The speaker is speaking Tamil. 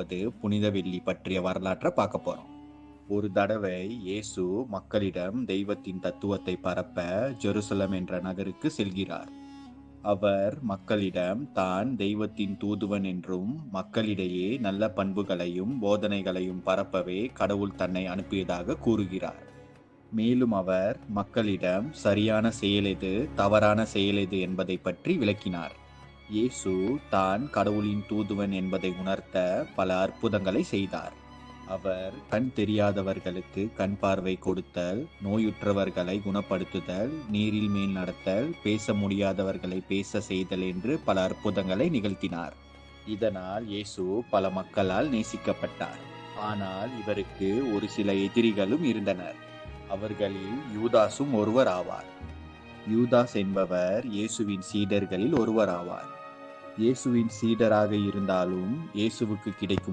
அதாவது புனித வெள்ளி பற்றிய வரலாற்றை பார்க்க போறோம். ஒரு தடவை இயேசு மக்களிடம் தெய்வத்தின் தத்துவத்தை பரப்ப ஜெருசலம் என்ற நகருக்கு செல்கிறார். அவர் மக்களிடம் தான் தெய்வத்தின் தூதுவன் என்றும் மக்களிடையே நல்ல பண்புகளையும் போதனைகளையும் பரப்பவே கடவுள் தன்னை அனுப்பியதாக கூறுகிறார். மேலும் அவர் மக்களிடம் சரியான செயல் எது, தவறான செயல் எது என்பதை பற்றி விளக்கினார். இயேசு தான் கடவுளின் தூதுவன் என்பதை உணர்த்த பல அற்புதங்களை செய்தார். அவர் கண் தெரியாதவர்களுக்கு கண் பார்வை கொடுத்தல், நோயுற்றவர்களை குணப்படுத்துதல், நீரில் மேல் நடத்தல், பேச முடியாதவர்களை பேச செய்தல் என்று பல அற்புதங்களை நிகழ்த்தினார். இதனால் இயேசு பல மக்களால் நேசிக்கப்பட்டார். ஆனால் இவருக்கு ஒரு சில எதிரிகளும் இருந்தனர். அவர்களில் யூதாசும் ஒருவர் ஆவார். யூதாஸ் என்பவர் இயேசுவின் சீடர்களில் ஒருவர் ஆவார். இயேசுவின் சீடராக இருந்தாலும் இயேசுவுக்கு கிடைக்கும்